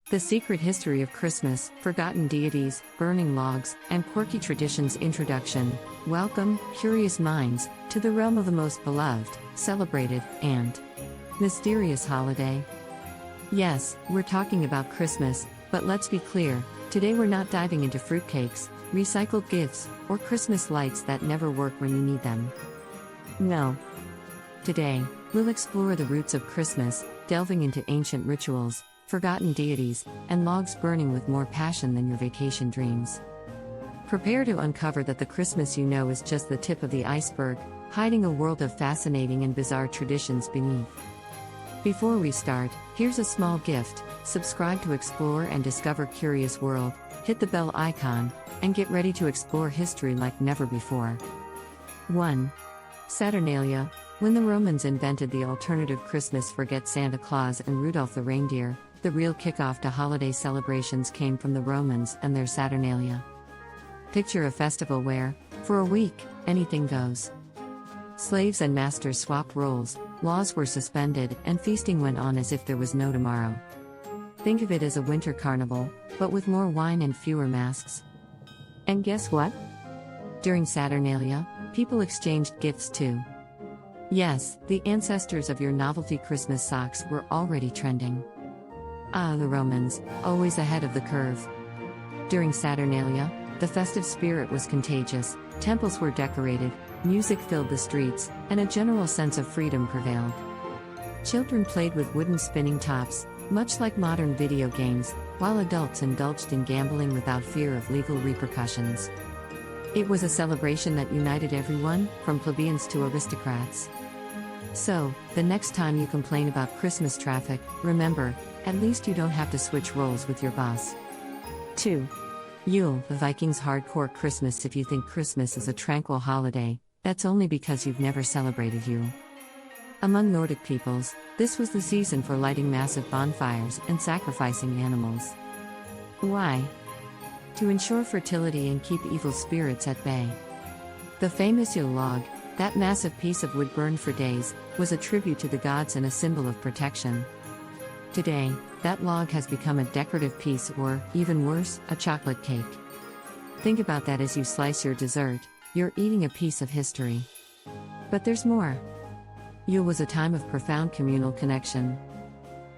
The Secret History of Christmas, Forgotten Deities, Burning Logs, and Quirky Traditions Introduction. Welcome, curious minds, to the realm of the most beloved, celebrated, and mysterious holiday. Yes, we're talking about Christmas, but let's be clear, today we're not diving into fruitcakes, recycled gifts, or Christmas lights that never work when you need them. No. Today, we'll explore the roots of Christmas, delving into ancient rituals, forgotten deities, and logs burning with more passion than your vacation dreams. Prepare to uncover that the Christmas you know is just the tip of the iceberg, hiding a world of fascinating and bizarre traditions beneath. Before we start, here's a small gift: subscribe to explore and discover Curious World, hit the bell icon, and get ready to explore history like never before. 1. Saturnalia. When the Romans invented the alternative Christmas, forget Santa Claus and Rudolph the reindeer, the real kickoff to holiday celebrations came from the Romans and their Saturnalia. Picture a festival where, for a week, anything goes. Slaves and masters swapped roles, laws were suspended, and feasting went on as if there was no tomorrow. Think of it as a winter carnival, but with more wine and fewer masks. And guess what? During Saturnalia, people exchanged gifts too. Yes, the ancestors of your novelty Christmas socks were already trending. Ah, the Romans, always ahead of the curve. During Saturnalia, the festive spirit was contagious, temples were decorated, music filled the streets, and a general sense of freedom prevailed. Children played with wooden spinning tops, much like modern video games, while adults indulged in gambling without fear of legal repercussions. It was a celebration that united everyone, from plebeians to aristocrats. So, the next time you complain about Christmas traffic, remember, at least you don't have to switch roles with your boss. 2. Yule, the Vikings' hardcore Christmas. If you think Christmas is a tranquil holiday, that's only because you've never celebrated Yule. Among Nordic peoples, this was the season for lighting massive bonfires and sacrificing animals. Why? To ensure fertility and keep evil spirits at bay. The famous Yule log, that massive piece of wood burned for days, was a tribute to the gods and a symbol of protection. Today, that log has become a decorative piece or, even worse, a chocolate cake. Think about that as you slice your dessert, you're eating a piece of history. But there's more. Yule was a time of profound communal connection.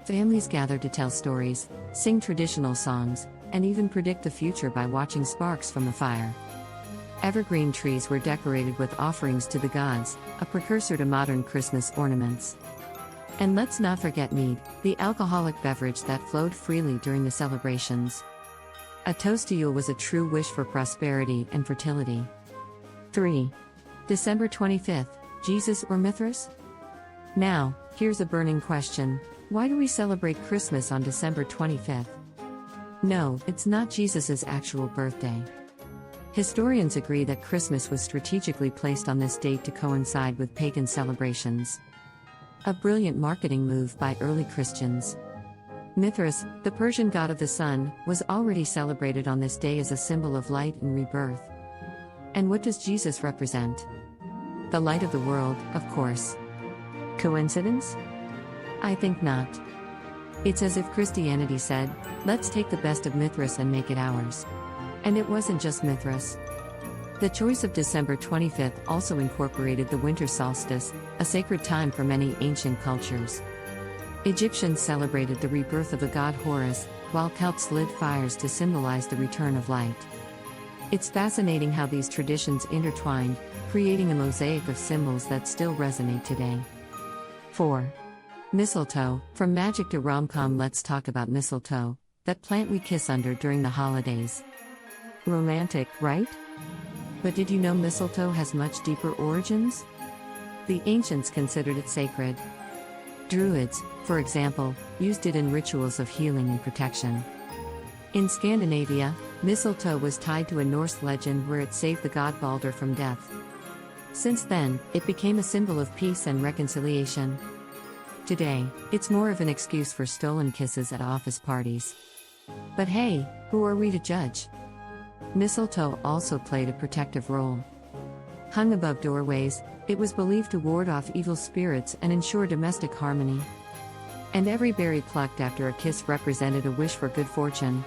Families gathered to tell stories, sing traditional songs, and even predict the future by watching sparks from the fire. Evergreen trees were decorated with offerings to the gods, a precursor to modern Christmas ornaments. And let's not forget mead, the alcoholic beverage that flowed freely during the celebrations. A toast to Yule was a true wish for prosperity and fertility. 3. December 25th, Jesus or Mithras? Now, here's a burning question: why do we celebrate Christmas on December 25th? No, it's not Jesus' actual birthday. Historians agree that Christmas was strategically placed on this date to coincide with pagan celebrations. A brilliant marketing move by early Christians. Mithras, the Persian god of the sun, was already celebrated on this day as a symbol of light and rebirth. And what does Jesus represent? The light of the world, of course. Coincidence? I think not. It's as if Christianity said, let's take the best of Mithras and make it ours. And it wasn't just Mithras. The choice of December 25th also incorporated the winter solstice, a sacred time for many ancient cultures. Egyptians celebrated the rebirth of the god Horus, while Celts lit fires to symbolize the return of light. It's fascinating how these traditions intertwined, creating a mosaic of symbols that still resonate today. 4. Mistletoe. From magic to rom-com, let's talk about mistletoe, that plant we kiss under during the holidays. Romantic, right? But did you know mistletoe has much deeper origins? The ancients considered it sacred. Druids, for example, used it in rituals of healing and protection. In Scandinavia, mistletoe was tied to a Norse legend where it saved the god Balder from death. Since then, it became a symbol of peace and reconciliation. Today, it's more of an excuse for stolen kisses at office parties. But hey, who are we to judge? Mistletoe also played a protective role. Hung above doorways, it was believed to ward off evil spirits and ensure domestic harmony. And every berry plucked after a kiss represented a wish for good fortune.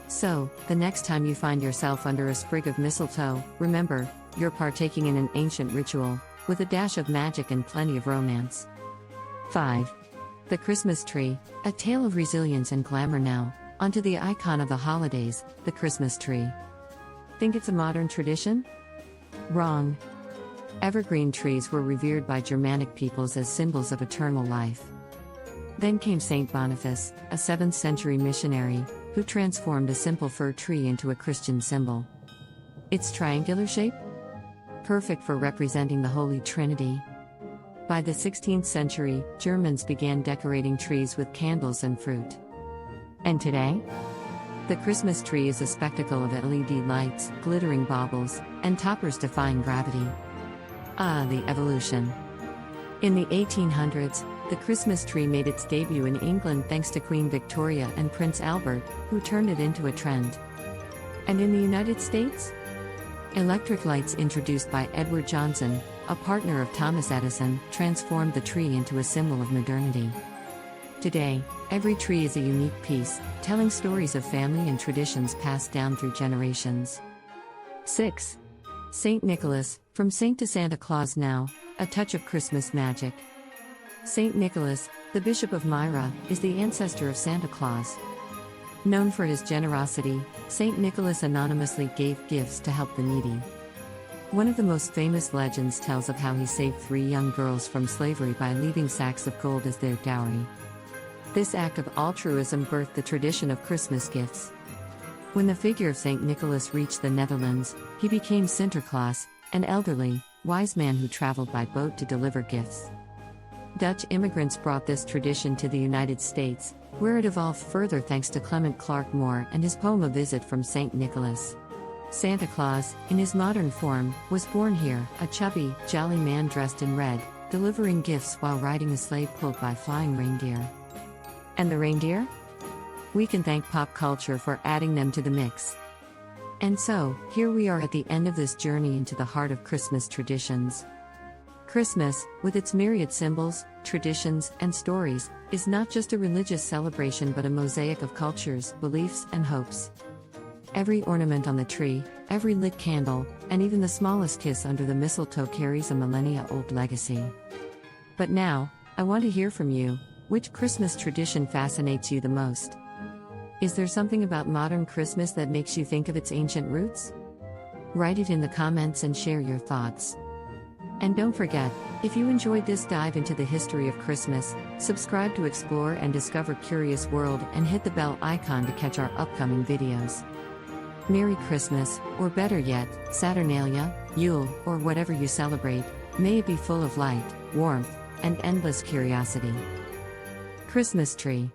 So, the next time you find yourself under a sprig of mistletoe, remember, you're partaking in an ancient ritual, with a dash of magic and plenty of romance. 5. The Christmas tree, a tale of resilience and glamour now, onto the icon of the holidays, the Christmas tree. Think it's a modern tradition? Wrong. Evergreen trees were revered by Germanic peoples as symbols of eternal life. Then came Saint Boniface, a 7th century missionary, who transformed a simple fir tree into a Christian symbol. Its triangular shape? Perfect for representing the Holy Trinity. By the 16th century, Germans began decorating trees with candles and fruit. And today? The Christmas tree is a spectacle of LED lights, glittering baubles, and toppers defying gravity. Ah, the evolution. In the 1800s, the Christmas tree made its debut in England thanks to Queen Victoria and Prince Albert, who turned it into a trend. And in the United States? Electric lights introduced by Edward Johnson, a partner of Thomas Edison, transformed the tree into a symbol of modernity. Today, every tree is a unique piece, telling stories of family and traditions passed down through generations. 6. Saint Nicholas, from saint to Santa Claus now, a touch of Christmas magic. Saint Nicholas, the Bishop of Myra, is the ancestor of Santa Claus. Known for his generosity, Saint Nicholas anonymously gave gifts to help the needy. One of the most famous legends tells of how he saved 3 young girls from slavery by leaving sacks of gold as their dowry. This act of altruism birthed the tradition of Christmas gifts. When the figure of Saint Nicholas reached the Netherlands, he became Sinterklaas, an elderly, wise man who traveled by boat to deliver gifts. Dutch immigrants brought this tradition to the United States, where it evolved further thanks to Clement Clarke Moore and his poem A Visit from Saint Nicholas. Santa Claus, in his modern form, was born here, a chubby, jolly man dressed in red, delivering gifts while riding a sleigh pulled by flying reindeer. And the reindeer? We can thank pop culture for adding them to the mix. And so, here we are at the end of this journey into the heart of Christmas traditions. Christmas, with its myriad symbols, traditions, and stories, is not just a religious celebration but a mosaic of cultures, beliefs, and hopes. Every ornament on the tree, every lit candle, and even the smallest kiss under the mistletoe carries a millennia-old legacy. But now, I want to hear from you. Which Christmas tradition fascinates you the most? Is there something about modern Christmas that makes you think of its ancient roots? Write it in the comments and share your thoughts. And don't forget, if you enjoyed this dive into the history of Christmas, subscribe to explore and discover Curious World and hit the bell icon to catch our upcoming videos. Merry Christmas, or better yet, Saturnalia, Yule, or whatever you celebrate, may it be full of light, warmth, and endless curiosity. Christmas tree.